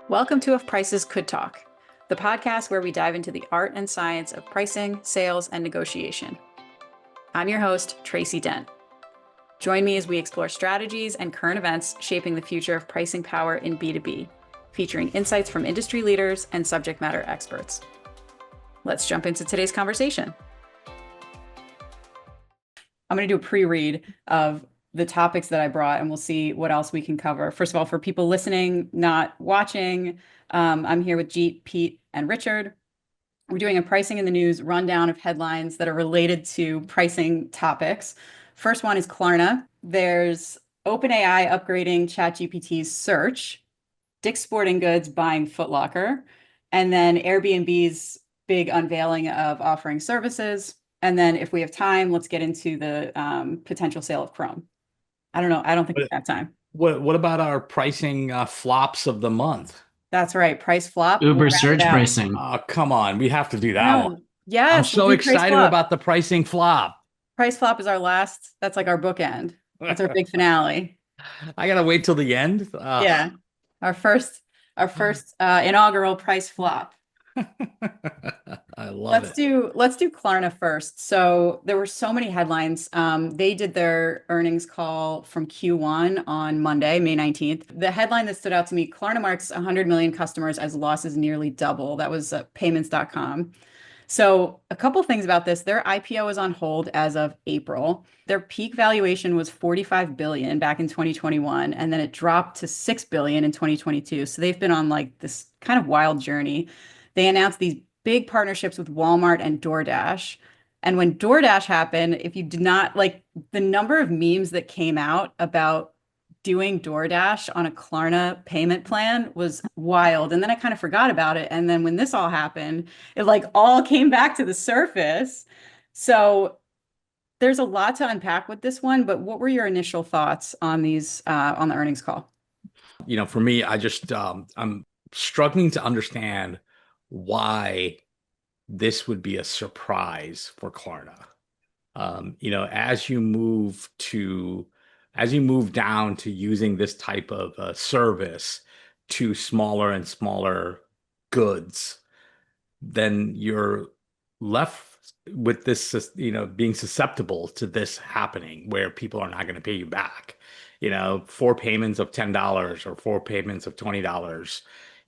Welcome to If Prices Could Talk, the podcast where we dive into the art and science of pricing, sales, and negotiation. I'm your host, Tracy Dent. Join me as we explore strategies and current events shaping the future of pricing power in B2B, featuring insights from industry leaders and subject matter experts. Let's jump into today's conversation. I'm going to do a pre-read of the topics that I brought, and we'll see what else we can cover. First of all, for people listening, not watching, I'm here with Jeet, Pete, and Richard. We're doing a pricing in the news rundown of headlines that are related to pricing topics. First one is Klarna. There's OpenAI upgrading ChatGPT's search, Dick's Sporting Goods buying Foot Locker, and then Airbnb's big unveiling of offering services. And then if we have time, let's get into the potential sale of Chrome. I don't know. I don't think we have time. What about our pricing flops of the month? That's right. Price flop. We'll Uber round it surge out. pricing. Oh, come on. We have to do that one. No. I'm Yes, we'll so do price excited flop. about the pricing flop. Price flop is our last. That's like our bookend. That's our big finale. I gotta wait till the end. Yeah. Our first inaugural price flop. I love it. Let's do Klarna first. So there were so many headlines. They did their earnings call from Q1 on Monday, May 19th. The headline that stood out to me, Klarna marks 100 million customers as losses nearly double. That was payments.com. So a couple things about this. Their IPO is on hold as of April. Their peak valuation was 45 billion back in 2021, and then it dropped to 6 billion in 2022. So they've been on like this kind of wild journey. They announced these big partnerships with Walmart and DoorDash. And when DoorDash happened, if you did not like the number of memes that came out about doing DoorDash on a Klarna payment plan was wild. And then I kind of forgot about it. And then when this all happened, it like all came back to the surface. So there's a lot to unpack with this one, but what were your initial thoughts on these on the earnings call? For me, I'm struggling to understand why this would be a surprise for Klarna. As you move down to using this type of service to smaller and smaller goods, then you're left with this, being susceptible to this happening where people are not going to pay you back. 4 payments of $10 or 4 payments of $20.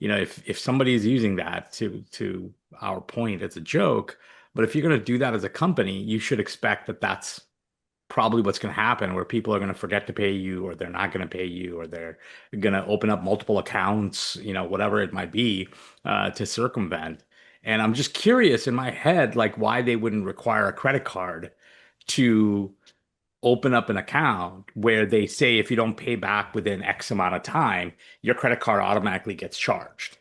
If somebody is using that to our point, it's a joke. But if you're going to do that as a company, you should expect that that's probably what's going to happen, where people are going to forget to pay you, or they're not going to pay you, or they're going to open up multiple accounts, whatever it might be, to circumvent. And I'm just curious in my head, like why they wouldn't require a credit card to open up an account where they say if you don't pay back within X amount of time, your credit card automatically gets charged.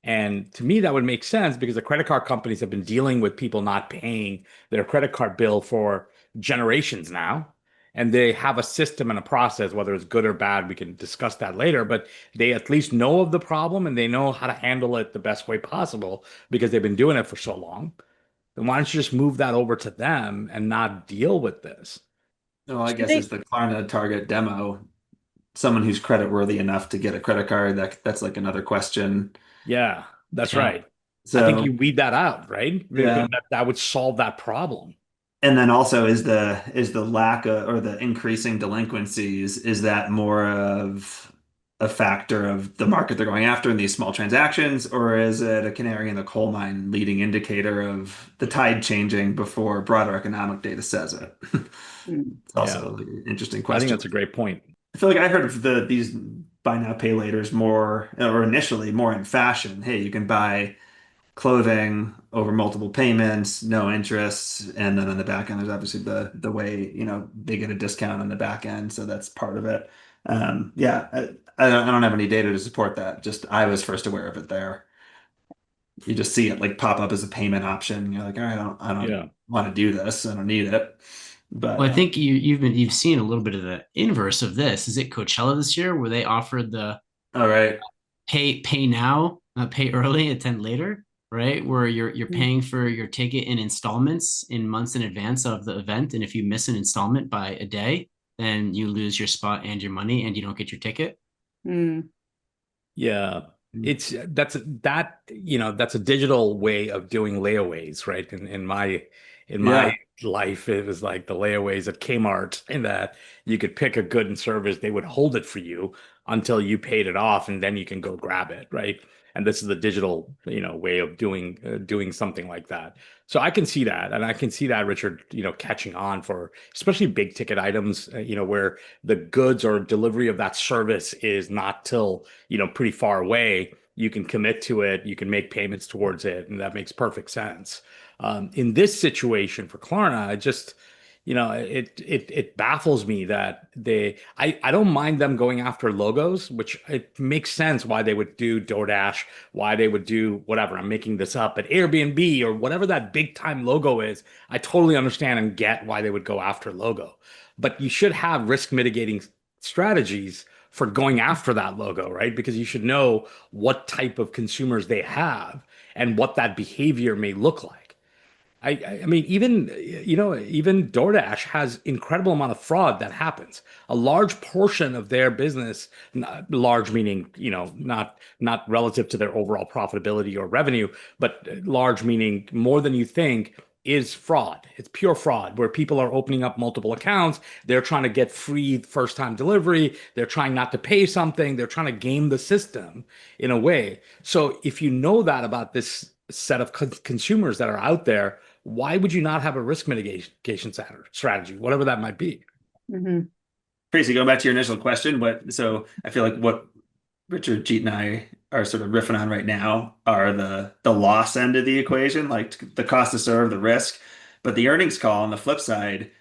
And to me, that would make sense because the credit card companies have been dealing with people not paying their credit card bill for generations now. And they have a system and a process, whether it's good or bad, we can discuss that later, but they at least know of the problem and they know how to handle it the best way possible because they've been doing it for so long. Then why don't you just move that over to them and not deal with this? Well, I guess it's the Klarna target demo. Someone who's creditworthy enough to get a credit card, that's like another question. Yeah, that's right. So I think you weed that out, right? Yeah. That would solve that problem. And then also is the lack of, or the increasing delinquencies, is that more of a factor of the market they're going after in these small transactions, or is it a canary in the coal mine leading indicator of the tide changing before broader economic data says it? It's also an interesting I question. think that's a great point. I feel like I heard of these buy now pay laters more, or initially more in fashion. Hey, you can buy clothing over multiple payments, no interest, and then on the back end, there's obviously the way they get a discount on the back end, so that's part of it. Yeah, I don't have any data to support that. Just I was first aware of it there. You just see it like pop up as a payment option. You're like, all right, I don't want to do this. I don't need it. But Well, I think you've seen a little bit of the inverse of this. Is it Coachella this year where they offered the all right, pay now, pay early, attend later, right? Where you're paying for your ticket in installments in months in advance of the event, and if you miss an installment by a day, then you lose your spot and your money, and you don't get your ticket. Mm. Yeah. It's that's a digital way of doing layaways, right? In my Yeah. life, it was like the layaways at Kmart, in that you could pick a good and service, they would hold it for you until you paid it off, and then you can go grab it, right? And this is the digital, way of doing something like that. So I can see that, and I can see that, Richard, catching on for especially big ticket items, where the goods or delivery of that service is not till pretty far away. You can commit to it, you can make payments towards it, and that makes perfect sense. In this situation for Klarna, it baffles me that I don't mind them going after logos, which it makes sense why they would do DoorDash, why they would do whatever. I'm making this up, but Airbnb or whatever that big time logo is, I totally understand and get why they would go after logo. But you should have risk mitigating strategies for going after that logo, right? Because you should know what type of consumers they have and what that behavior may look like. I mean, even DoorDash has incredible amount of fraud that happens. A large portion of their business, large meaning, not relative to their overall profitability or revenue, but large meaning more than you think, is fraud. It's pure fraud where people are opening up multiple accounts. They're trying to get free first time delivery. They're trying not to pay something. They're trying to game the system in a way. So if you know that about this set of consumers that are out there, why would you not have a risk mitigation strategy, whatever that might be? Mhm. Tracy, going back to your initial question, so I feel like what Richard, Jeet, and I are sort of riffing on right now are the loss end of the equation, like the cost to serve, the risk. But the earnings call on the flip side,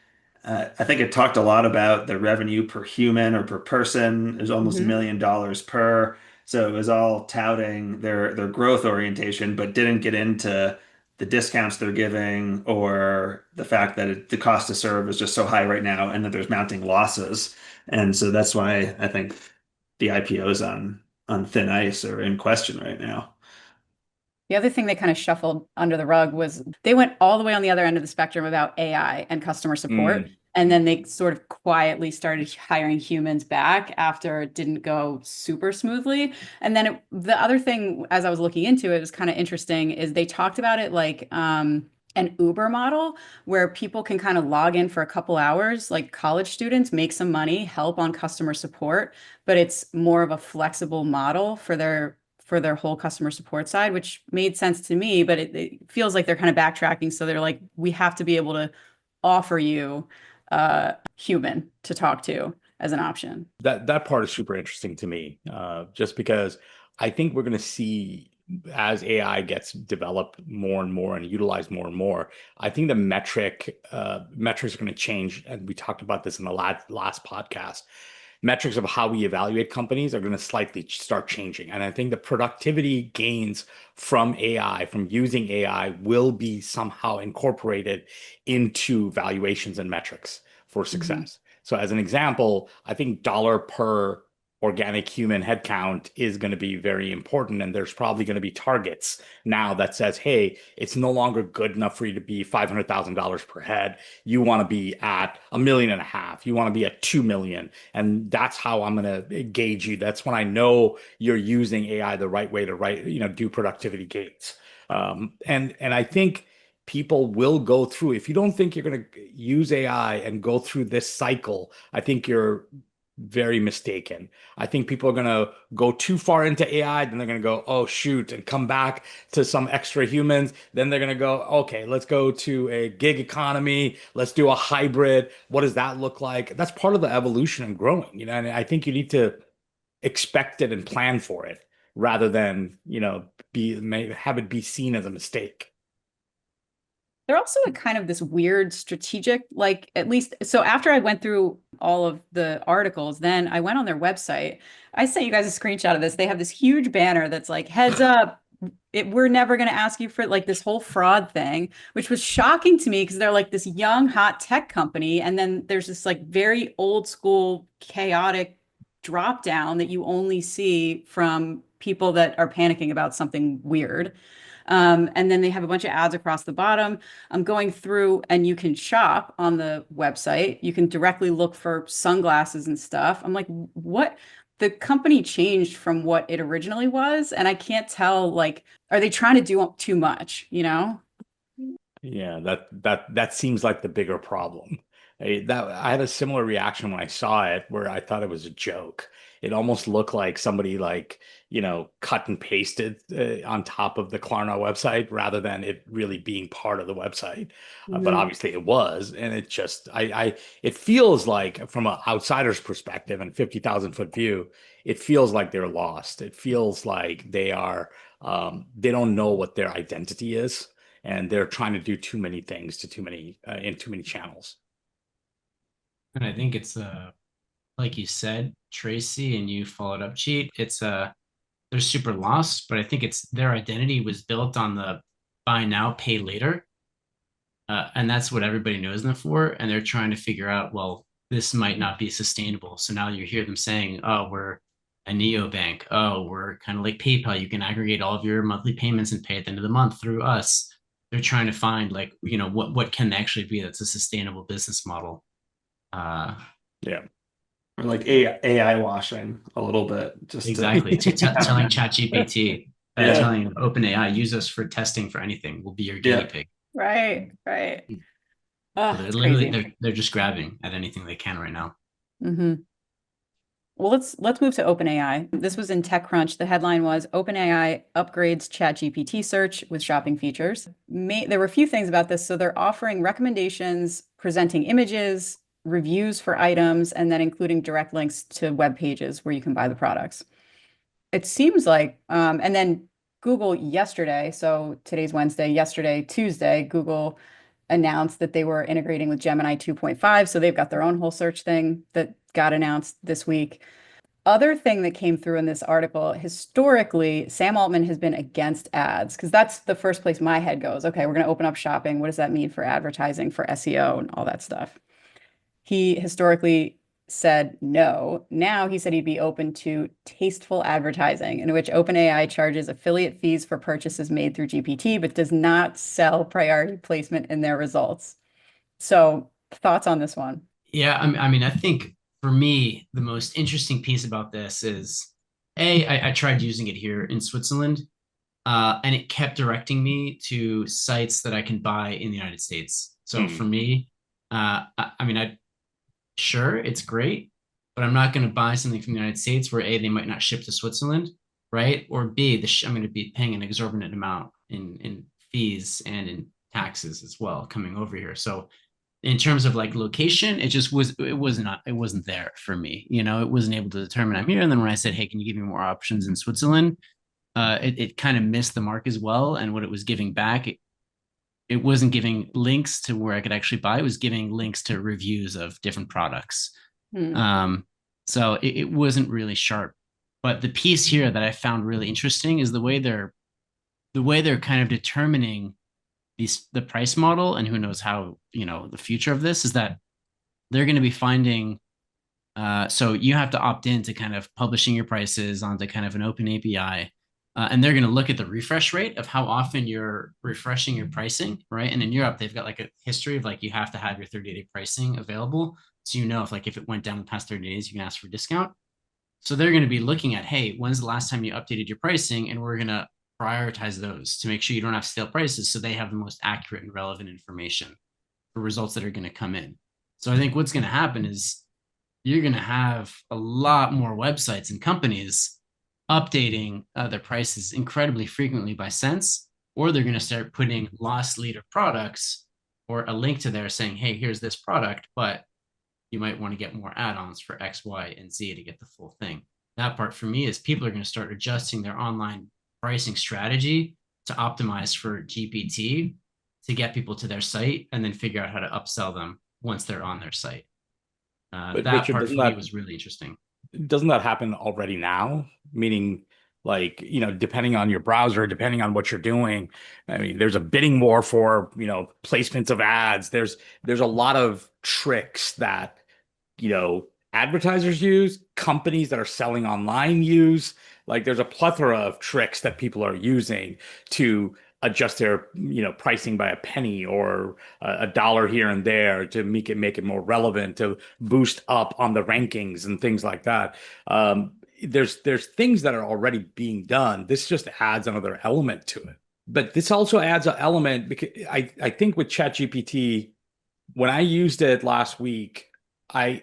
I think it talked a lot about the revenue per human or per person. It was almost $1 Mhm. million per. So it was all touting their growth orientation, but didn't get into the discounts they're giving or the fact that the cost to serve is just so high right now and that there's mounting losses. And so that's why I think the IPOs on thin ice are in question right now. The other thing they kind of shuffled under the rug was they went all the way on the other end of the spectrum about AI and customer support. Mm. And then they sort of quietly started hiring humans back after it didn't go super smoothly. And then the other thing, as I was looking into it, was kind of interesting, is they talked about it like an Uber model where people can kind of log in for a couple hours, like college students, make some money, help on customer support, but it's more of a flexible model for their whole customer support side, which made sense to me, but it feels like they're kind of backtracking. So they're like, we have to be able to offer you a human to talk to as an option. That part is super interesting to me, just because I think we're going to see, as AI gets developed more and more and utilized more and more, I think the metrics are going to change, and we talked about this in the last podcast. Metrics of how we evaluate companies are going to slightly start changing, and I think the productivity gains from AI, from using AI, will be somehow incorporated into valuations and metrics for Mhm. success. So as an example, I think dollar per organic human headcount is going to be very important. And there's probably going to be targets now that says, hey, it's no longer good enough for you to be $500,000 per head. You want to be at 1.5 million. You want to be at 2 million. And that's how I'm going to gauge you. That's when I know you're using AI the right way to do productivity gains. And I think people will go through. If you don't think you're going to use AI and go through this cycle, I think you're very mistaken. I think people are going to go too far into AI, then they're going to go, oh, shoot, and come back to some extra humans. Then they're going to go, okay, let's go to a gig economy. Let's do a hybrid. What does that look like? That's part of the evolution and growing, and I think you need to expect it and plan for it rather than, have it be seen as a mistake. They're also a kind of this weird strategic, like at least, so after I went through all of the articles, then I went on their website. I sent you guys a screenshot of this. They have this huge banner that's like, heads up, we're never going to ask you for like this whole fraud thing, which was shocking to me because they're like this young, hot tech company. And then there's this like very old school, chaotic drop down that you only see from people that are panicking about something weird. And then they have a bunch of ads across the bottom. I'm going through and you can shop on the website. You can directly look for sunglasses and stuff. I'm like, what? the company changed from what it originally was, and I can't tell, like, are they trying to do too much, you know? Yeah, that seems like the bigger problem. I had a similar reaction when I saw it, where I thought it was a joke. It almost looked like somebody like, cut and pasted on top of the Klarna website rather than it really being part of the website. But Mhm. obviously it was, and it just it feels like from an outsider's perspective and 50,000 foot view, it feels like they're lost. It feels like they don't know what their identity is, and they're trying to do too many things to too many in too many channels. And I think it's like you said, Tracy, and you followed up, Jeet. It's they're super lost, but I think it's their identity was built on the buy now, pay later. And that's what everybody knows them for. And they're trying to figure out, well, this might not be sustainable. So now you hear them saying, oh, we're a neobank. Oh, we're kind of like PayPal. You can aggregate all of your monthly payments and pay at the end of the month through us. They're trying to find, like, what can actually be that's a sustainable business model. Uh, Yeah. Or like AI washing a little bit, just to exactly. Telling ChatGPT, yeah, telling OpenAI, use us for testing for anything. We'll be your guinea yeah. pig. Right, right. So Oh, they're it's literally crazy. they're just grabbing at anything they can right now. Hmm. Well, let's move to OpenAI. This was in TechCrunch. The headline was OpenAI upgrades ChatGPT search with shopping features. There were a few things about this. So they're offering recommendations, presenting images, reviews for items, and then including direct links to web pages where you can buy the products. It seems like, and then Google yesterday, so today's Wednesday, yesterday, Tuesday, Google announced that they were integrating with Gemini 2.5. So they've got their own whole search thing that got announced this week. Other thing that came through in this article, historically, Sam Altman has been against ads because that's the first place my head goes. Okay, we're going to open up shopping. What does that mean for advertising, for SEO, and all that stuff? He historically said no. Now he said he'd be open to tasteful advertising, in which OpenAI charges affiliate fees for purchases made through GPT, but does not sell priority placement in their results. So, thoughts on this one? Yeah, I mean, I think for me, the most interesting piece about this is I tried using it here in Switzerland, and it kept directing me to sites that I can buy in the United States. So for Hmm. me, I mean, sure, it's great, but I'm not going to buy something from the United States where A, they might not ship to Switzerland, right? Or B, I'm going to be paying an exorbitant amount in fees and in taxes as well coming over here. So in terms of like location, it wasn't there for me. It wasn't able to determine I'm here. And then when I said, hey, can you give me more options in Switzerland? It kind of missed the mark as well. And what it was giving back, it wasn't giving links to where I could actually buy. It was giving links to reviews of different products. Hmm. Um, so it wasn't really sharp. But the piece here that I found really interesting is the way they're kind of determining the price model, and who knows how, the future of this is that they're going to be finding. So you have to opt in to kind of publishing your prices onto kind of an open API. And they're going to look at the refresh rate of how often you're refreshing your pricing, right? And in Europe, they've got like a history of like you have to have your 30-day pricing available. So if it went down the past 30 days, you can ask for a discount. So they're going to be looking at, hey, when's the last time you updated your pricing? And we're going to prioritize those to make sure you don't have stale prices so they have the most accurate and relevant information for results that are going to come in. So I think what's going to happen is you're going to have a lot more websites and companies updating their prices incredibly frequently by cents, or they're going to start putting loss leader products or a link to there saying, hey, here's this product, but you might want to get more add-ons for X, Y, and Z to get the full thing. That part for me is people are going to start adjusting their online pricing strategy to optimize for GPT to get people to their site and then figure out how to upsell them once they're on their site. But That Richard, part for me was really interesting. doesn't that happen already now? Meaning, like, depending on your browser, depending on what you're doing, I mean, there's a bidding war for, placements of ads. There's a lot of tricks that, advertisers use, companies that are selling online use. Like, there's a plethora of tricks that people are using to adjust their, pricing by a penny or a dollar here and there to make it more relevant, to boost up on the rankings and things like that. there's things that are already being done. This just adds another element to it. But this also adds an element because I think with ChatGPT, when I used it last week, I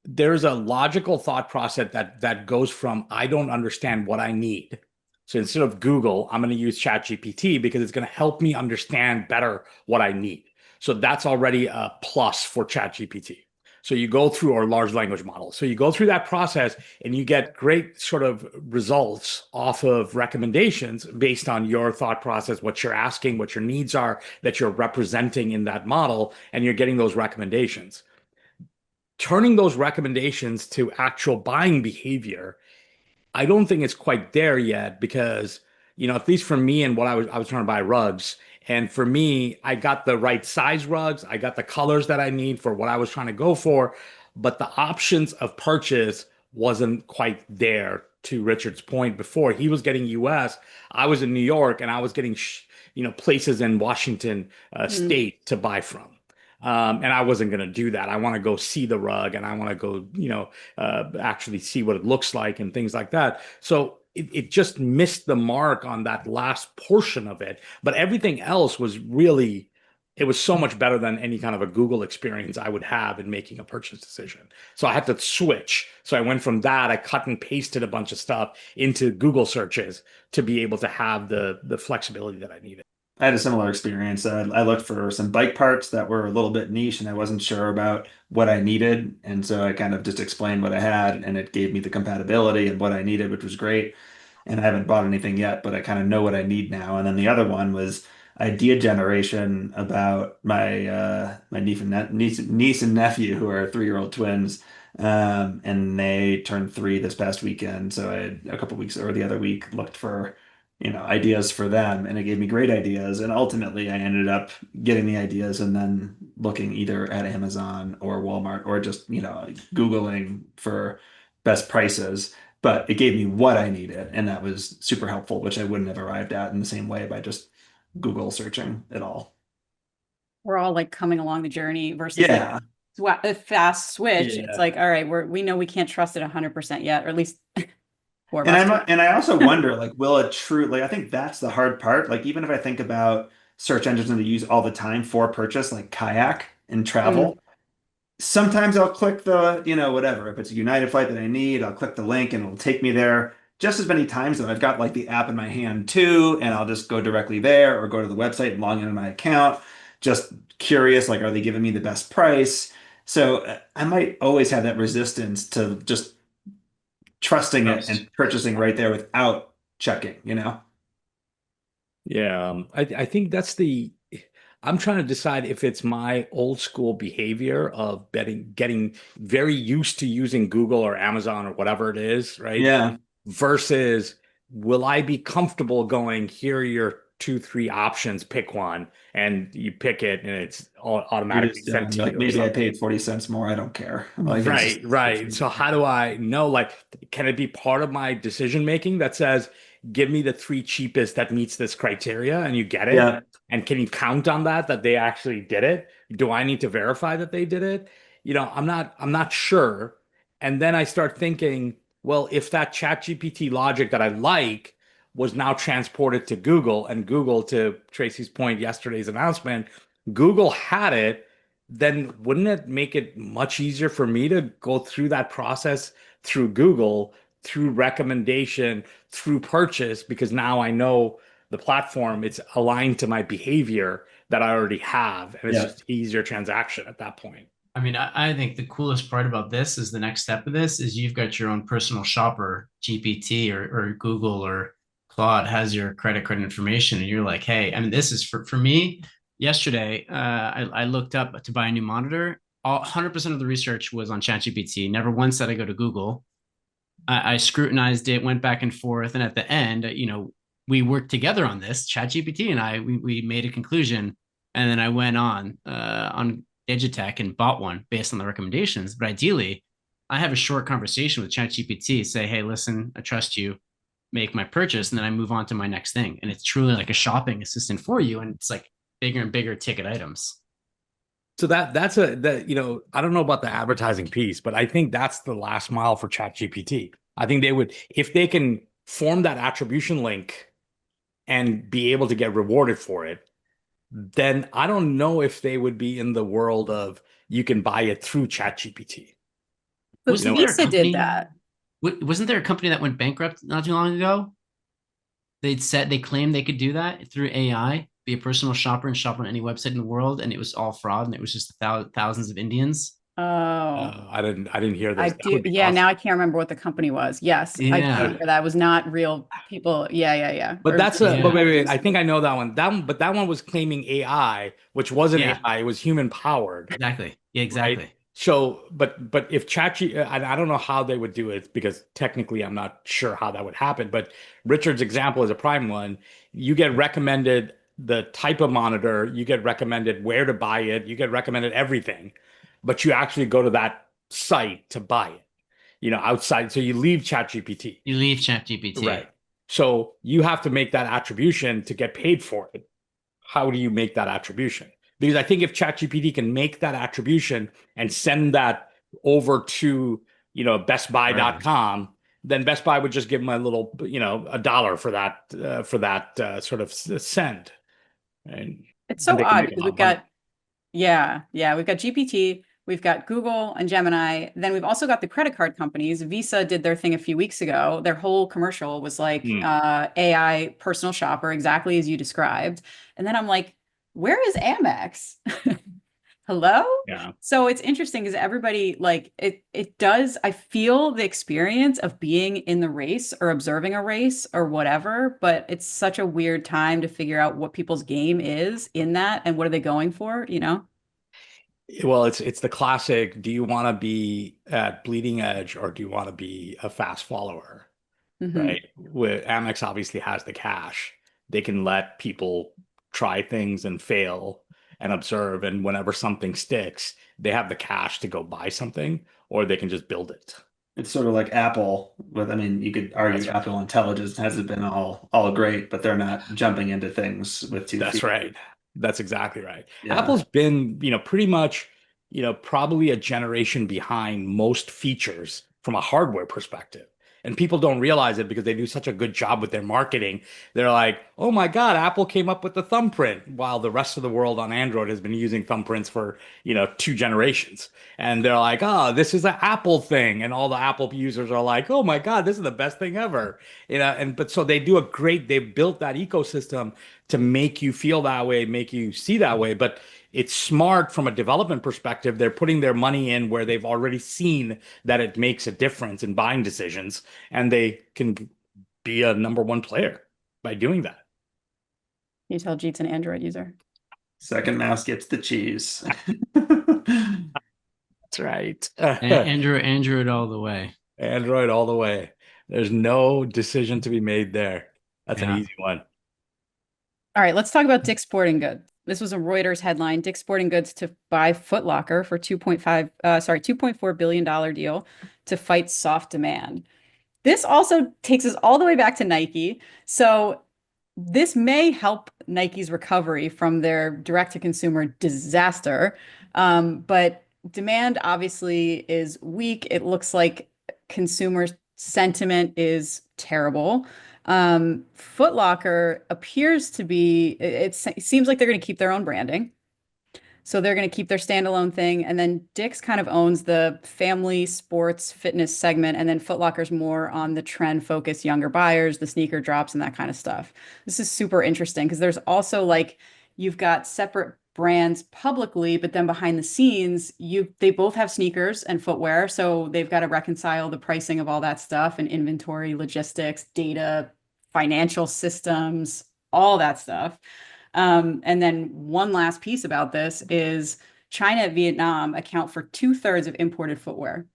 there's a logical thought process that goes from I don't understand what I need. So instead of Google, I'm going to use ChatGPT because it's going to help me understand better what I need. So that's already a plus for ChatGPT. So you go through our large language model. So you go through that process and you get great sort of results off of recommendations based on your thought process, what you're asking, what your needs are that you're representing in that model, and you're getting those recommendations. Turning those recommendations to actual buying behavior, I don't think it's quite there yet because, at least for me and what I was trying to buy rugs. And for me, I got the right size rugs. I got the colors that I need for what I was trying to go for. But the options of purchase wasn't quite there to Richard's point before. He was getting US. I was in New York and I was getting, places in Washington state to buy from. And I wasn't going to do that. I want to go see the rug and I want to go, actually see what it looks like and things like that. So it just missed the mark on that last portion of it. But everything else was really, it was so much better than any kind of a Google experience I would have in making a purchase decision. So I had to switch. So I went from that, I cut and pasted a bunch of stuff into Google searches to be able to have the flexibility that I needed. I had a similar experience. I looked for some bike parts that were a little bit niche and I wasn't sure about what I needed. And so I kind of just explained what I had and it gave me the compatibility and what I needed, which was great. And I haven't bought anything yet, but I kind of know what I need now. And then the other one was idea generation about my niece and nephew who are 3-year-old twins. And they turned 3 this past weekend. So I had a couple weeks or the other week looked for ideas for them, and it gave me great ideas. And ultimately, I ended up getting the ideas and then looking either at Amazon or Walmart or just, Googling for best prices. But it gave me what I needed, and that was super helpful, which I wouldn't have arrived at in the same way by just Google searching it all. We're all like coming along the journey versus Yeah. like a fast switch. Yeah. It's like, all right, we know we can't trust it 100% yet, or at least four of And us. I also wonder, like, will it truly, I think that's the hard part. Like, even if I think about search engines that I use all the time for purchase, like Kayak and travel, sometimes I'll click the, whatever. If it's a United flight that I need, I'll click the link and it'll take me there just as many times that I've got like the app in my hand too, and I'll just go directly there or go to the website and log into my account. Just curious, like, are they giving me the best price? So I might always have that resistance to just trusting it and purchasing right there without checking. Yeah, I think I'm trying to decide if it's my old school behavior of getting very used to using Google or Amazon or whatever it is, right? Yeah. Versus will I be comfortable going, here are your 2, 3 options, pick one, and you pick it and it's all You're automatically just sent to like, you or maybe I something. paid 40 cents more. I don't care. Like, Right, right. So how do I know, like, can it be part of my decision making that says, give me the 3 cheapest that meets this criteria and you get it? yeah. And can you count on that they actually did it? Do I need to verify that they did it? I'm not sure. And then I start thinking, well, if that ChatGPT logic that I like was now transported to Google and Google, to Tracy's point, yesterday's announcement, Google had it, then wouldn't it make it much easier for me to go through that process through Google, through recommendation, through purchase, because now I know the platform, it's aligned to my behavior that I already have, and it's Yeah. just easier transaction at that point. I mean, I think the coolest part about this is the next step of this is you've got your own personal shopper, GPT or Google or Claude has your credit card information, and you're like, hey, I mean, this is for me. Yesterday, I looked up to buy a new monitor. 100% of the research was on ChatGPT. Never once did I go to Google. I scrutinized it, went back and forth, and at the end, we worked together on this. ChatGPT and we made a conclusion, and then I went on Digitech and bought one based on the recommendations. But ideally, I have a short conversation with ChatGPT, say, hey, listen, I trust you, make my purchase, and then I move on to my next thing. And it's truly like a shopping assistant for you. And it's like bigger and bigger ticket items. So I don't know about the advertising piece, but I think that's the last mile for ChatGPT. I think they would, if they can form that attribution link and be able to get rewarded for it, then I don't know if they would be in the world of you can buy it through ChatGPT. But You know Wasn't what? there a Visa did company? that. Wasn't there a company that went bankrupt not too long ago? They claimed they could do that through AI, be a personal shopper and shop on any website in the world, and it was all fraud, and it was just thousands of Indians. Oh, I didn't hear I this. That do. would be Yeah, now awesome. I can't remember what the company was. Yes, I do Yeah, remember that was not real people. Yeah, yeah, yeah. But Or that's but yeah, wait, I think I know that one. But that one was claiming AI, which wasn't yeah, AI, it was human powered, exactly. Yeah, right? exactly. So, but if ChatGPT, I don't know how they would do it because technically I'm not sure how that would happen. But Richard's example is a prime one. You get recommended the type of monitor, you get recommended where to buy it, you get recommended everything, but you actually go to that site to buy it, outside. So you leave ChatGPT. You leave ChatGPT. Right. So you have to make that attribution to get paid for it. How do you make that attribution? Because I think if ChatGPT can make that attribution and send that over to, Right. bestbuy.com, then Best Buy would just give them a little, $1 for that sort of send. it's And so they can odd make a because lot we've of money. got yeah, yeah, we've got GPT, we've got Google and Gemini. Then we've also got the credit card companies. Visa did their thing a few weeks ago. Their whole commercial was like Hmm. AI personal shopper, exactly as you described. And then I'm like, where is Amex? Hello? Yeah. So it's interesting because everybody like it does, I feel the experience of being in the race or observing a race or whatever, but it's such a weird time to figure out what people's game is in that and what are they going for, you know? Well, it's the classic, do you want to be at bleeding edge or do you want to be a fast follower? Hmm. Right? With Amex obviously has the cash. They can let people try things and fail and observe. And whenever something sticks, they have the cash to go buy something, or they can just build it. It's sort of like Apple with, I mean, you could argue That's right. Apple Intelligence hasn't been all great, but they're not jumping into things with two That's feet. right. That's exactly right. Yeah. Apple's been, pretty much, probably a generation behind most features from a hardware perspective. And people don't realize it because they do such a good job with their marketing. They're like, oh my God, Apple came up with the thumbprint, while the rest of the world on Android has been using thumbprints for, 2 generations. And they're like, oh, this is an Apple thing. And all the Apple users are like, oh my God, this is the best thing ever. But so they built that ecosystem to make you feel that way, make you see that way. But it's smart from a development perspective. They're putting their money in where they've already seen that it makes a difference in buying decisions, and they can be a number one player by doing that. You tell Jeet's an Android user. Second mouse gets the cheese. That's right. Android all the way. Android all the way. There's no decision to be made there. That's an Yeah. easy one. All right, let's talk about Dick's Sporting Goods. This was a Reuters headline. Dick's Sporting Goods to buy Foot Locker for 2.4 billion dollar deal to fight soft demand. This also takes us all the way back to Nike. So this may help Nike's recovery from their direct to consumer disaster. But demand obviously is weak. It looks like consumer sentiment is terrible. Foot Locker appears to be, it seems like they're going to keep their own branding. So they're going to keep their standalone thing. And then Dick's kind of owns the family sports fitness segment. And then Foot Locker's more on the trend focused younger buyers, the sneaker drops, and that kind of stuff. This is super interesting because there's also like you've got separate brands publicly, but then behind the scenes, they both have sneakers and footwear. So they've got to reconcile the pricing of all that stuff and inventory, logistics, data, financial systems, all that stuff. And then one last piece about this is China and Vietnam account for 2/3 of imported footwear.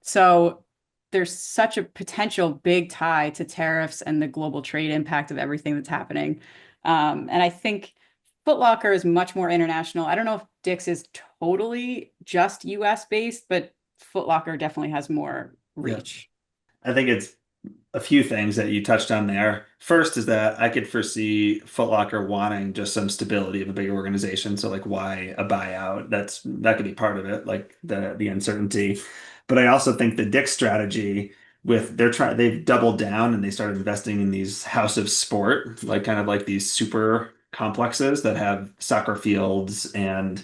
So there's such a potential big tie to tariffs and the global trade impact of everything that's happening. And I think Foot Locker is much more international. I don't know if Dick's is totally just US based, but Foot Locker definitely has more Yeah. reach. I think it's a few things that you touched on there. First is that I could foresee Foot Locker wanting just some stability of a bigger organization. So like why a buyout? That could be part of it, like the uncertainty. But I also think the Dick strategy they've doubled down and they started investing in these house of sport, like kind of like these super complexes that have soccer fields and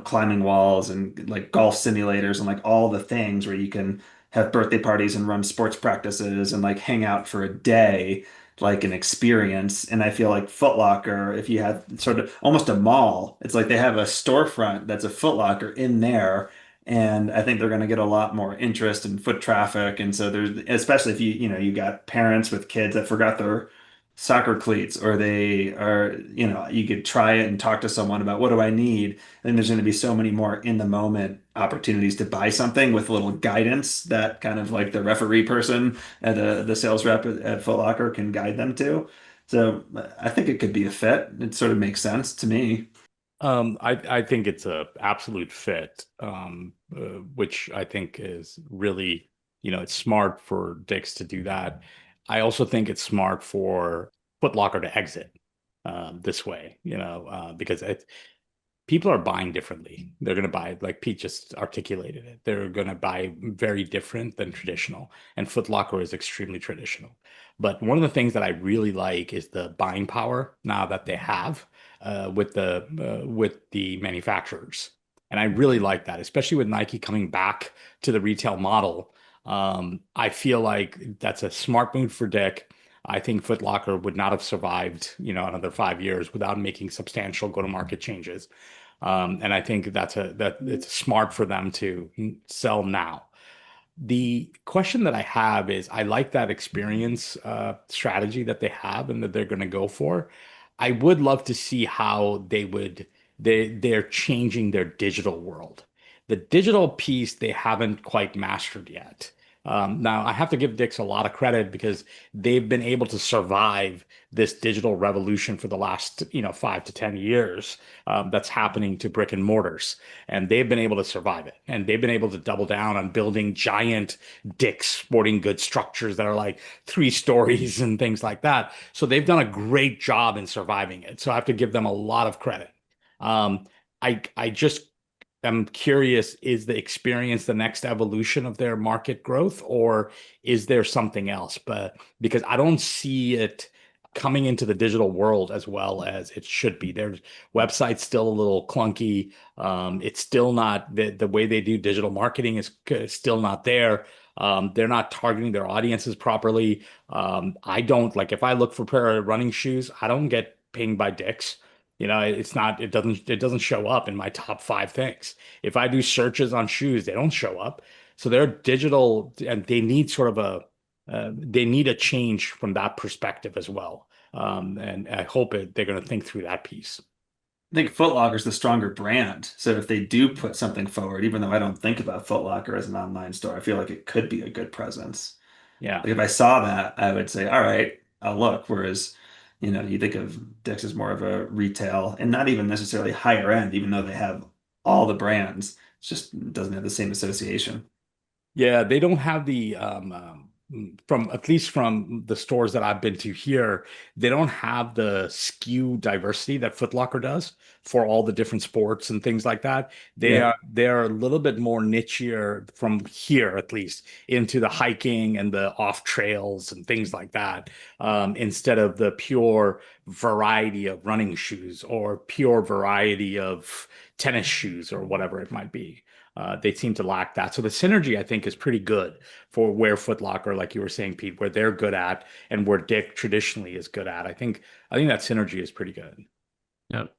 climbing walls and like golf simulators and like all the things where you can have birthday parties and run sports practices and like hang out for a day, like an experience. And I feel like Foot Locker, if you had sort of almost a mall, it's like they have a storefront that's a Foot Locker in there. And I think they're going to get a lot more interest in foot traffic. And so there's, especially if you got parents with kids that forgot their soccer cleats, or they are, you could try it and talk to someone about what do I need. And there's going to be so many more in the moment opportunities to buy something with a little guidance that kind of like the referee person at the sales rep at Foot Locker can guide them to. So I think it could be a fit. It sort of makes sense to me. I think it's a absolute fit, which I think is really, it's smart for Dick's to do that. I also think it's smart for Foot Locker to exit this way, because people are buying differently. They're going to buy, like Pete just articulated it. They're going to buy very different than traditional. And Foot Locker is extremely traditional. But one of the things that I really like is the buying power now that they have with the manufacturers. And I really like that, especially with Nike coming back to the retail model. I feel like that's a smart move for Dick. I think Foot Locker would not have survived, another 5 years without making substantial go-to-market changes. And I think that it's smart for them to sell now. The question that I have is, I like that experience strategy that they have and that they're going to go for. I would love to see how they're changing their digital world. The digital piece they haven't quite mastered yet. Now, I have to give Dick's a lot of credit because they've been able to survive this digital revolution for the last, 5 to 10 years that's happening to brick and mortars. And they've been able to survive it. And they've been able to double down on building giant Dick's sporting goods structures that are like 3 stories and things like that. So they've done a great job in surviving it. So I have to give them a lot of credit. Um, I just I'm curious, is the experience the next evolution of their market growth, or is there something else? But because I don't see it coming into the digital world as well as it should be. Their website's still a little clunky. It's still not the way they do digital marketing is still not there. They're not targeting their audiences properly. I don't like if I look for a pair of running shoes, I don't get pinged by Dick's. It doesn't show up in my top 5 things. If I do searches on shoes, they don't show up. So they're digital and they need they need a change from that perspective as well. And I hope they're going to think through that piece. I think Foot Locker's the stronger brand. So if they do put something forward, even though I don't think about Foot Locker as an online store, I feel like it could be a good presence. Yeah. Like if I saw that, I would say, all right, I'll look. Whereas, you think of Dick's as more of a retail and not even necessarily higher end, even though they have all the brands. It just doesn't have the same association. Yeah, they don't have the from at least from the stores that I've been to here, they don't have the SKU diversity that Foot Locker does for all the different sports and things like that. Yeah. They're a little bit more nichier from here at least into the hiking and the off trails and things like that, instead of the pure variety of running shoes or pure variety of tennis shoes or whatever it might be. They seem to lack that. So the synergy, I think, is pretty good for where Foot Locker, like you were saying, Pete, where they're good at and where Dick traditionally is good at. I think that synergy is pretty good. Yep.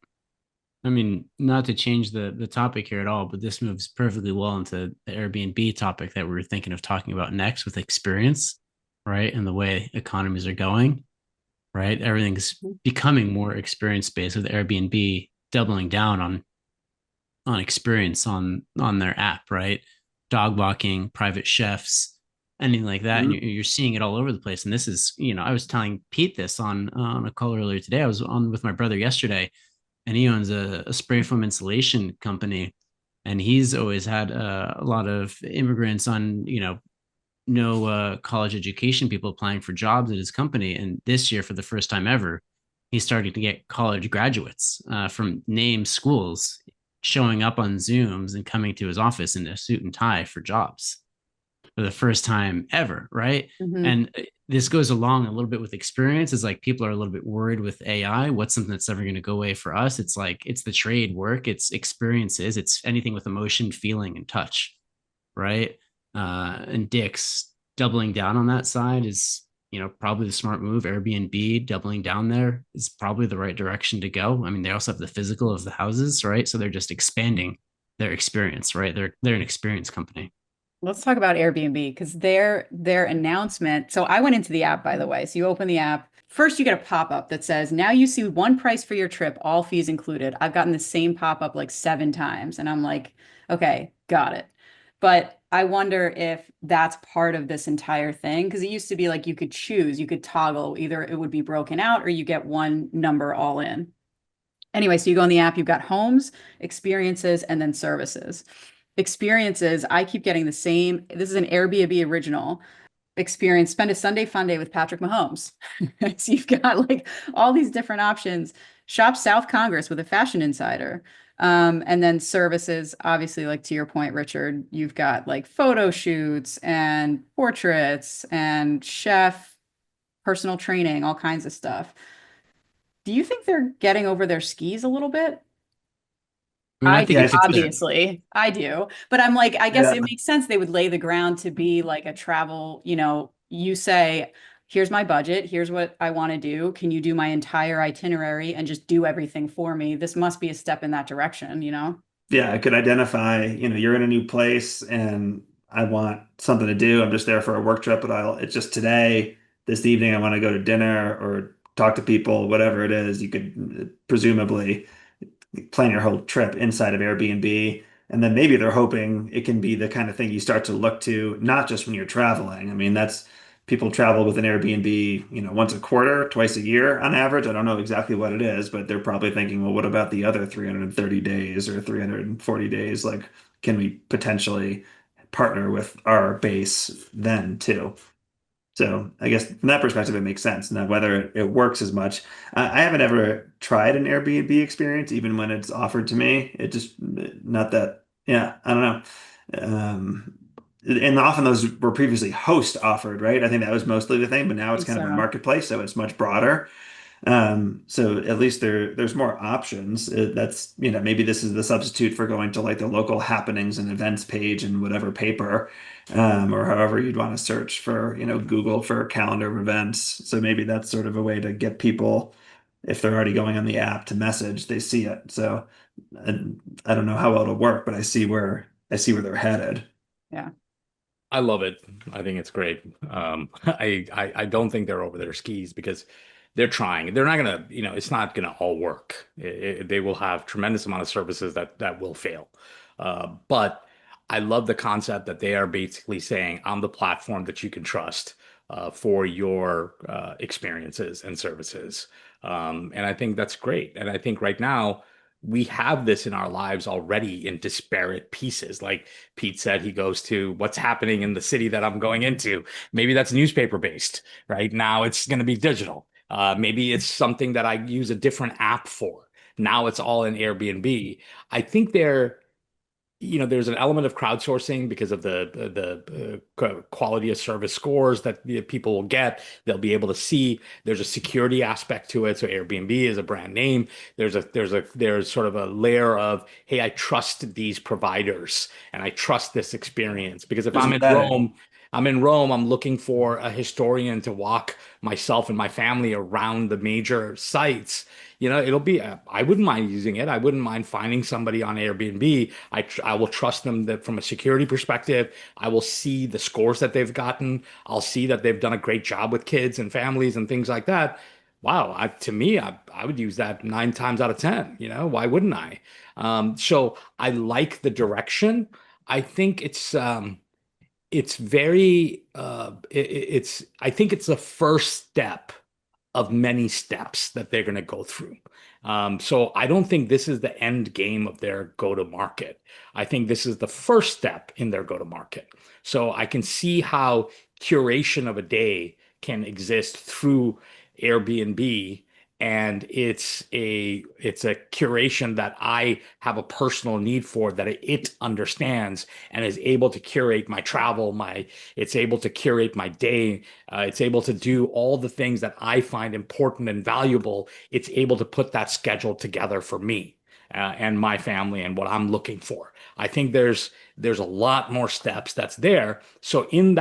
I mean, not to change the topic here at all, but this moves perfectly well into the Airbnb topic that we were thinking of talking about next with experience, right? And the way economies are going, right? Everything's becoming more experience based with Airbnb doubling down on experience on their app, right? Dog walking, private chefs, anything like that. And Mhm. you're seeing it all over the place. And this is, I was telling Pete this on a call earlier today. I was on with my brother yesterday, and he owns a spray foam insulation company, and he's always had a lot of immigrants on, no college education people applying for jobs at his company. And this year, for the first time ever, he's starting to get college graduates from named schools showing up on Zooms and coming to his office in a suit and tie for jobs. for the first time ever, right? Mhm. And this goes along a little bit with experience. It's like people are a little bit worried with AI. What's something that's never going to go away for us? It's like it's the trade work, it's experiences, it's anything with emotion, feeling, and touch, right? And Dick's doubling down on that side is, probably the smart move. Airbnb doubling down there is probably the right direction to go. I mean, they also have the physical of the houses, right? So they're just expanding their experience, right? They're an experience company. Let's talk about Airbnb because their announcement. So I went into the app, by the way. So you open the app. First, you get a pop-up that says, now you see one price for your trip, all fees included. I've gotten the same pop-up like 7 times, and I'm like, okay, got it. But I wonder if that's part of this entire thing because it used to be like you could choose, you could toggle, either it would be broken out or you get one number all in. Anyway, so you go on the app, you've got homes, experiences, and then services. Experiences, I keep getting the same. This is an Airbnb original experience. Spend a Sunday fun day with Patrick Mahomes. So you've got like all these different options. Shop South Congress with a fashion insider. And then services, obviously, like to your point, Richard, you've got like photo shoots and portraits and chef, personal training, all kinds of stuff. Do you think they're getting over their skis a little bit? I mean, I I think Yeah, do, I it's think fair. obviously. I do. But I'm like, I guess yeah, it makes sense they would lay the ground to be like a travel, you say, here's my budget, here's what I want to do. Can you do my entire itinerary and just do everything for me? This must be a step in that direction, you know? yeah, I could identify, you're in a new place and I want something to do. I'm just there for a work trip, but it's just today, this evening, I want to go to dinner or talk to people, whatever it is. You could presumably plan your whole trip inside of Airbnb. And then maybe they're hoping it can be the kind of thing you start to look to, not just when you're traveling. I mean, that's people travel with an Airbnb, once a quarter, twice a year on average. I don't know exactly what it is, but they're probably thinking, well, what about the other 330 days or 340 days? Like, can we potentially partner with our base then too? So I guess from that perspective, it makes sense. Now, whether it works as much, I haven't ever tried an Airbnb experience, even when it's offered to me. It just not that. Yeah, I don't know. And often those were previously host offered, right? I think that was mostly the thing, but now I it's think kind of a so. marketplace, so it's much broader. So at least there's more options. That's, maybe this is the substitute for going to like the local happenings and events page in whatever paper, or however you'd want to search for, Google for a calendar of events. So maybe that's sort of a way to get people, if they're already going on the app to message, they see it. So and I don't know how well it'll work, but I see where they're headed. Yeah. I love it. I think it's great. I don't think they're over their skis because they're trying. They're not gonna, it's not gonna all work. They will have tremendous amount of services that will fail. But I love the concept that they are basically saying, I'm the platform that you can trust for your experiences and services. And I think that's great. And I think right now we have this in our lives already in disparate pieces. Like Pete said, he goes to what's happening in the city that I'm going into. Maybe that's newspaper based, right? Now it's going to be digital. Maybe it's something that I use a different app for. Now it's all in Airbnb. I think there's an element of crowdsourcing because of the quality of service scores that the people will get. They'll be able to see. There's a security aspect to it. So Airbnb is a brand name. There's sort of a layer of, hey, I trust these providers and I trust this experience because if There's I'm in embedded. Rome. I'm in Rome. I'm looking for a historian to walk myself and my family around the major sites. It'll be, I wouldn't mind using it. I wouldn't mind finding somebody on Airbnb. I will trust them that from a security perspective. I will see the scores that they've gotten. I'll see that they've done a great job with kids and families and things like that. Wow, to me, I would use that 9 times out of 10. Why wouldn't I? So I like the direction. I think it's very, I think it's the first step of many steps that they're going to go through. So I don't think this is the end game of their go-to-market. I think this is the first step in their go-to-market. So I can see how curation of a day can exist through Airbnb and it's a curation that I have a personal need for, that it understands and is able to curate my travel, it's able to curate my day, it's able to do all the things that I find important and valuable. It's able to put that schedule together for me and my family and what I'm looking for. I think there's a lot more steps that's there. So in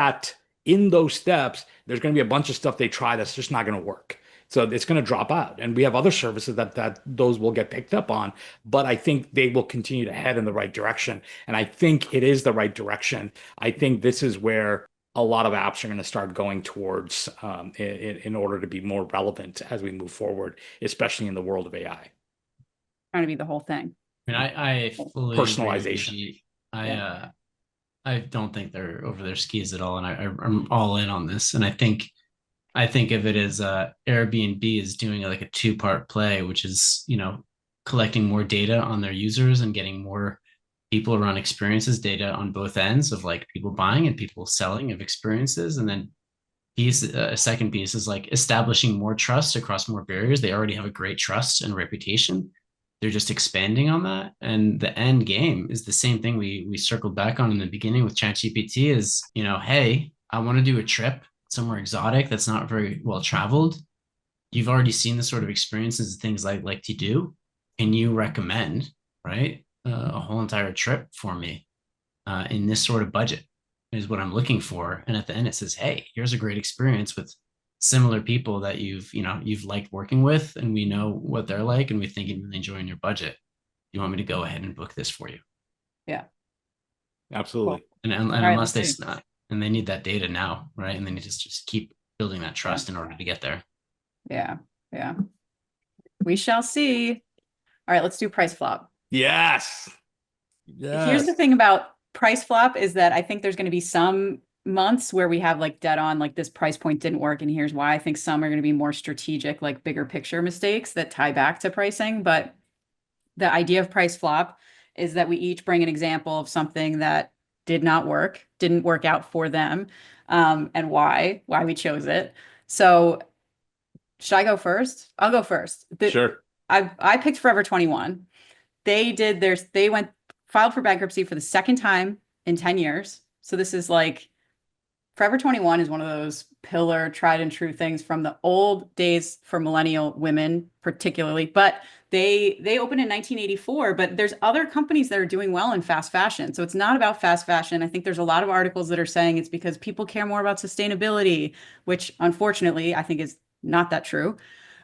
those steps, there's going to be a bunch of stuff they try that's just not going to work. So it's going to drop out. And we have other services that those will get picked up on, but I think they will continue to head in the right direction. And I think it is the right direction. I think this is where a lot of apps are going to start going towards in order to be more relevant as we move forward, especially in the world of AI. Trying to be the whole thing. I mean, I fully agree with Personalization. you. I don't think they're over their skis at all, and I'm all in on this. And I think of it as Airbnb is doing like a two-part play, which is, collecting more data on their users and getting more people around experiences data on both ends of like people buying and people selling of experiences. And then a second piece is like establishing more trust across more barriers. They already have a great trust and reputation. They're just expanding on that. And the end game is the same thing we circled back on in the beginning with ChatGPT is, hey, I want to do a trip somewhere exotic that's not very well traveled. You've already seen the sort of experiences and things I like to do. Can you recommend, right, a whole entire trip for me in this sort of budget is what I'm looking for. And at the end, it says, hey, here's a great experience with similar people that you've liked working with, and we know what they're like, and we think you're really enjoying your budget. You want me to go ahead and book this for you? Yeah, absolutely. Cool. And unless they need that data now, right? And then you just keep building that trust in order to get there. Yeah. We shall see. All right, let's do price flop. Yes. Here's the thing about price flop is that I think there's going to be some months where we have like dead on, like this price point didn't work, and here's why. I think some are going to be more strategic, like bigger picture mistakes that tie back to pricing. But the idea of price flop is that we each bring an example of something that didn't work out for them, and why we chose it. So should I go first? I'll go first. Sure. I picked Forever 21. They filed for bankruptcy for the second time in 10 years. So this is like Forever 21 is one of those pillar tried and true things from the old days for millennial women, particularly. But they opened in 1984, but there's other companies that are doing well in fast fashion. So it's not about fast fashion. I think there's a lot of articles that are saying it's because people care more about sustainability, which unfortunately I think is not that true.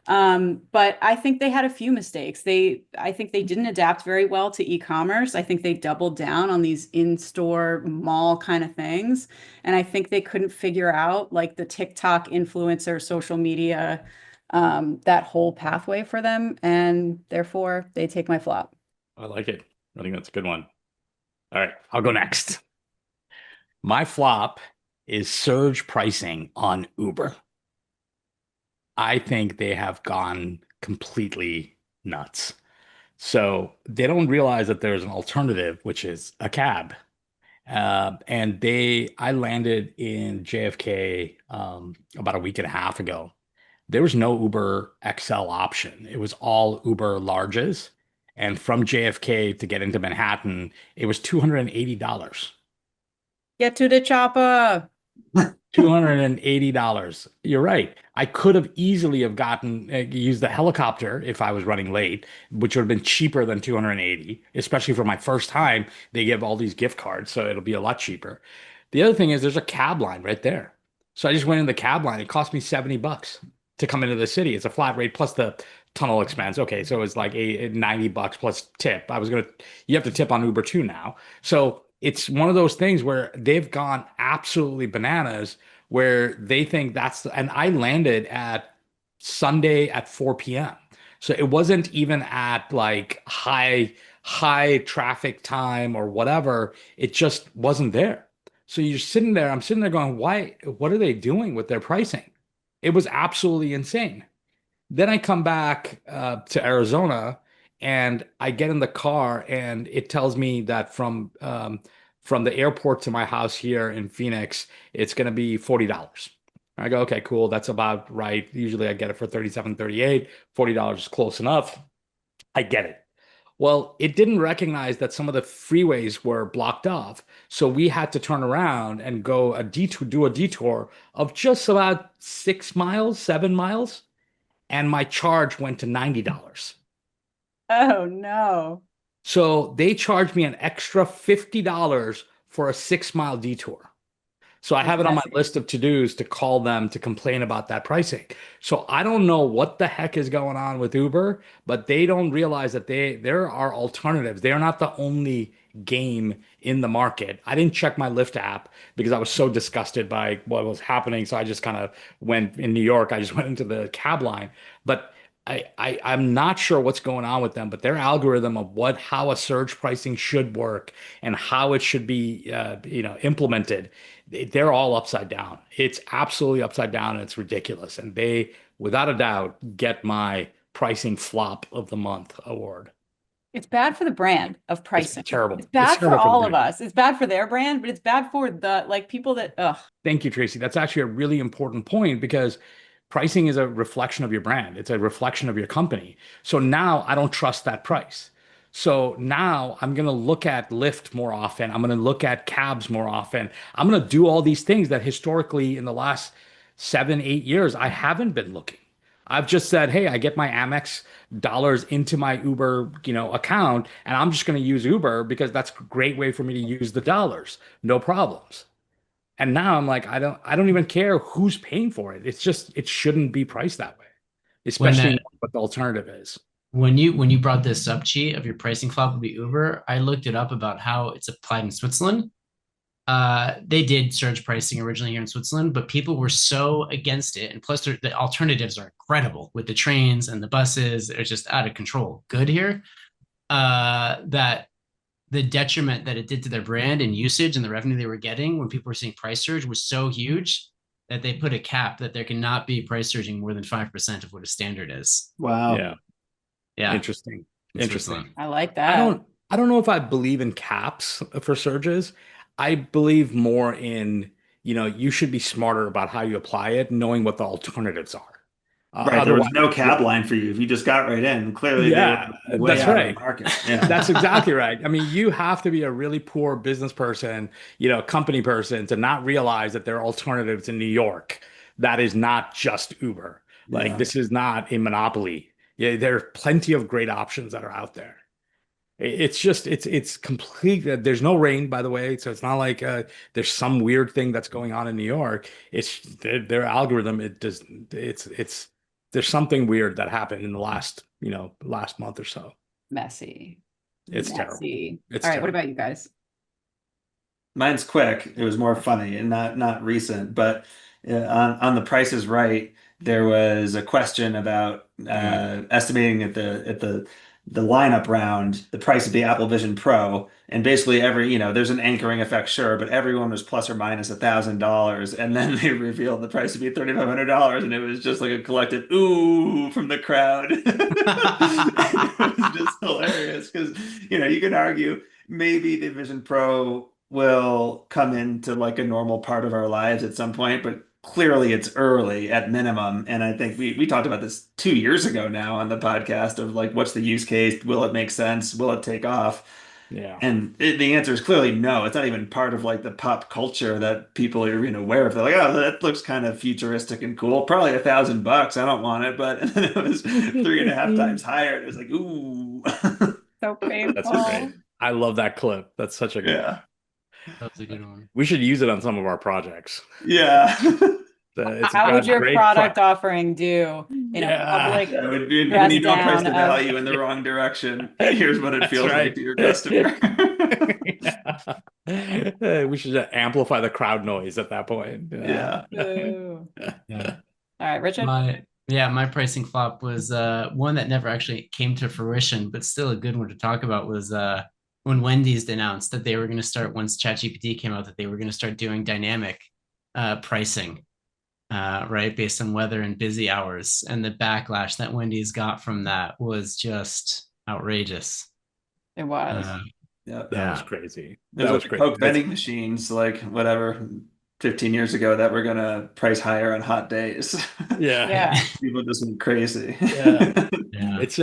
But I think they had a few mistakes. I think they didn't adapt very well to e-commerce. I think they doubled down on these in-store mall kind of things. And I think they couldn't figure out like the TikTok influencer, social media, that whole pathway for them. And therefore they take my flop. I like it. I think that's a good one. All right, I'll go next. My flop is surge pricing on Uber. I think they have gone completely nuts. So they don't realize that there's an alternative, which is a cab. I landed in JFK about a week and a half ago. There was no Uber XL option. It was all Uber larges. And from JFK to get into Manhattan, it was $280. Get to the chopper. $280. You're right. I could have easily have used the helicopter if I was running late, which would have been cheaper than 280, especially for my first time. They give all these gift cards, so it'll be a lot cheaper. The other thing is there's a cab line right there. So I just went in the cab line. It cost me $70 to come into the city. It's a flat rate plus the tunnel expense. Okay, so it's like $90 plus tip. You have to tip on Uber too now. So it's one of those things where they've gone absolutely bananas where they think and I landed at Sunday at 4 p.m. So it wasn't even at like high traffic time or whatever. It just wasn't there. So I'm sitting there going, what are they doing with their pricing? It was absolutely insane. Then I come back to Arizona and I get in the car and it tells me that from the airport to my house here in Phoenix, it's going to be $40. All I go, okay, cool. That's about right. Usually I get it for 37, 38. $40 is close enough. I get it. Well, it didn't recognize that some of the freeways were blocked off. So we had to turn around and go do a detour of just about 6 miles, 7 miles. And my charge went to $90. Oh no. So they charged me an extra $50 for a 6 mile detour. So I That's have it on my messy. list of to-dos to call them to complain about that pricing. So I don't know what the heck is going on with Uber, but they don't realize that there are alternatives. They are not the only game in the market. I didn't check my Lyft app because I was so disgusted by what was happening. So I just kind of went in New York, I just went into the cab line. But I'm not sure what's going on with them, but their algorithm of how a surge pricing should work and how it should be implemented, they're all upside down. It's absolutely upside down and it's ridiculous. And they, without a doubt, get my pricing flop of the month award. It's bad for the brand of It's pricing. terrible. It's It's bad for terrible for the all of brand. us. It's bad for their brand, but it's bad for the like people that ugh. Thank you, Tracy. That's actually a really important point because pricing is a reflection of your brand. It's a reflection of your company. So now I don't trust that price. So now I'm going to look at Lyft more often. I'm going to look at cabs more often. I'm going to do all these things that historically in the last 7, 8 years, I haven't been looking. I've just said, hey, I get my Amex dollars into my Uber, account, and I'm just going to use Uber because that's a great way for me to use the dollars. No problems. And now I'm like, I don't even care who's paying for it. It's just it shouldn't be priced that way, When especially what the alternative is. when you brought this up, Chi, of your pricing flop would be Uber, I looked it up about how it's applied in Switzerland. They did surge pricing originally here in Switzerland, but people were so against it. And plus, the alternatives are incredible with the trains and the buses. It's just out of control. Good here. That the detriment that it did to their brand and usage and the revenue they were getting when people were seeing price surge was so huge that they put a cap that there cannot be price surging more than 5% of what a standard is. Wow. Yeah. Yeah. Interesting. Interesting. I like I that. don't know if I believe in caps for surges. I believe more in, you should be smarter about how you apply it, knowing what the alternatives are. Right. There was Otherwise, no cab line for you. If you just got right in, clearly they were yeah, way that's out of the right. market. Yeah. That's exactly right. I mean, you have to be a really poor business person, company person to not realize that there are alternatives in New York that is not just Uber. Like Yeah. this is not a monopoly. Yeah, there are plenty of great options that are out there. It's just it's complete. There's no rain, by the way, so it's not like there's some weird thing that's going on in New York. It's their algorithm. It does. It's there's something weird that happened in the last month or so. Messy. It's terrible. Messy. It's All right, what terrible. about you guys? Mine's quick. It was more funny and not recent, but on The Price is Right, there was a question about estimating at the lineup round the price of the Apple Vision Pro, and basically there's an anchoring effect, sure, but everyone was plus or minus $1,000, and then they revealed the price to be $3,500, and it was just like a collective ooh from the crowd. It was just hilarious because you can argue maybe the Vision Pro will come into like a normal part of our lives at some point, but clearly it's early at minimum. And I think we talked about this 2 years ago now on the podcast of like, what's the use case? Will it make sense? Will it take off? Yeah. And the answer is clearly no. It's not even part of like the pop culture that people are aware of. They're like, oh, that looks kind of futuristic and cool. Probably $1,000. I don't want it, but and then it was 3.5 times higher. And it was like, ooh, So That's great. painful. I love that clip. That's such a good one. yeah, That was a good one. We should use it on some of our projects. yeah. It's How would got your great product offering do in a Yeah. public Yeah, when dress you don't price the down value in the wrong direction, here's what it That's feels right. like to your customer. We should amplify the crowd noise at that point. Yeah. Ooh. Yeah. All right, Richard. My pricing flop was one that never actually came to fruition, but still a good one to talk about was when Wendy's announced that they were going to start, once ChatGPT came out, that they were going to start doing dynamic pricing, right, based on weather and busy hours. And the backlash that Wendy's got from that was just outrageous. It was. Yeah. That was crazy. There's That was like crazy. Coke vending machines, like whatever. 15 years ago that were gonna price higher on hot days. Yeah. People just went crazy. Yeah. Yeah. It's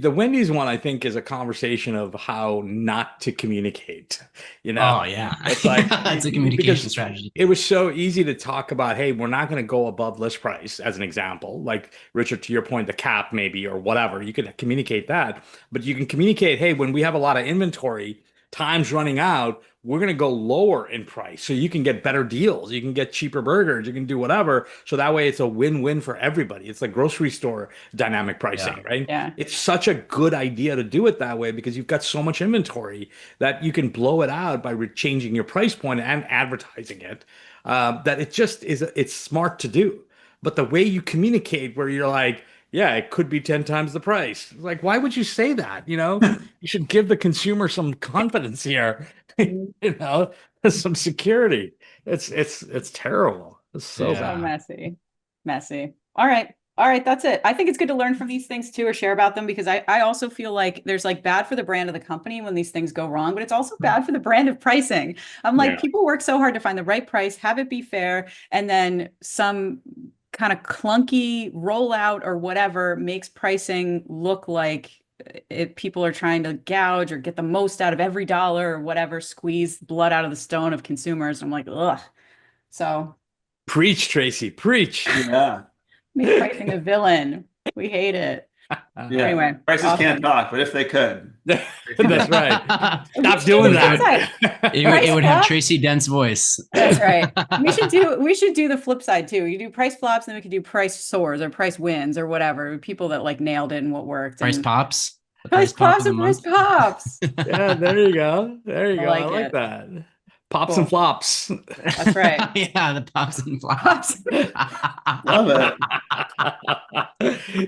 the Wendy's one, I think, is a conversation of how not to communicate. Oh yeah. It's like It's a communication because strategy. it was so easy to talk about, hey, we're not going to go above list price, as an example. Like Richard, to your point, the cap maybe or whatever. You could communicate that, but you can communicate, hey, when we have a lot of inventory, time's running out, we're going to go lower in price so you can get better deals. You can get cheaper burgers. You can do whatever. So that way it's a win-win for everybody. It's like grocery store dynamic pricing, right? Yeah. It's such a good idea to do it that way because you've got so much inventory that you can blow it out by changing your price point and advertising it. That it just is, it's smart to do. But the way you communicate where you're like, yeah, it could be 10 times the price. Like, why would you say that? You should give the consumer some confidence here, some security. It's terrible. It's so Yeah. So messy. All right, that's it. I think it's good to learn from these things too, or share about them, because I also feel like there's like bad for the brand of the company when these things go wrong, but it's also bad for the brand of pricing. I'm like, Yeah. people work so hard to find the right price, have it be fair, and then some kind of clunky rollout or whatever makes pricing look like people are trying to gouge or get the most out of every dollar or whatever, squeeze blood out of the stone of consumers. I'm like, ugh. So Preach, Tracy, preach. Yeah. make pricing a villain. We hate it. Yeah. Anyway, Prices awesome. can't talk, but if they could. That's right. We Stop should doing do the flip that. side. It would have flop. Tracy Dent's voice. That's right. We should do the flip side too. You do price flops, and then we could do price soars or price wins or whatever. People that like nailed it and what worked. Price and pops. The price pop pops of the and price month. pops. Yeah, there you go. There you I go. like I like it. that. Pops Cool. and flops. That's right. Yeah, the pops and flops. Love it.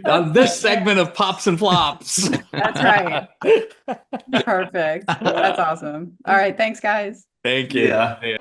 On this segment of Pops and Flops. That's right. Perfect. That's awesome. All right. Thanks, guys. Thank you. Yeah.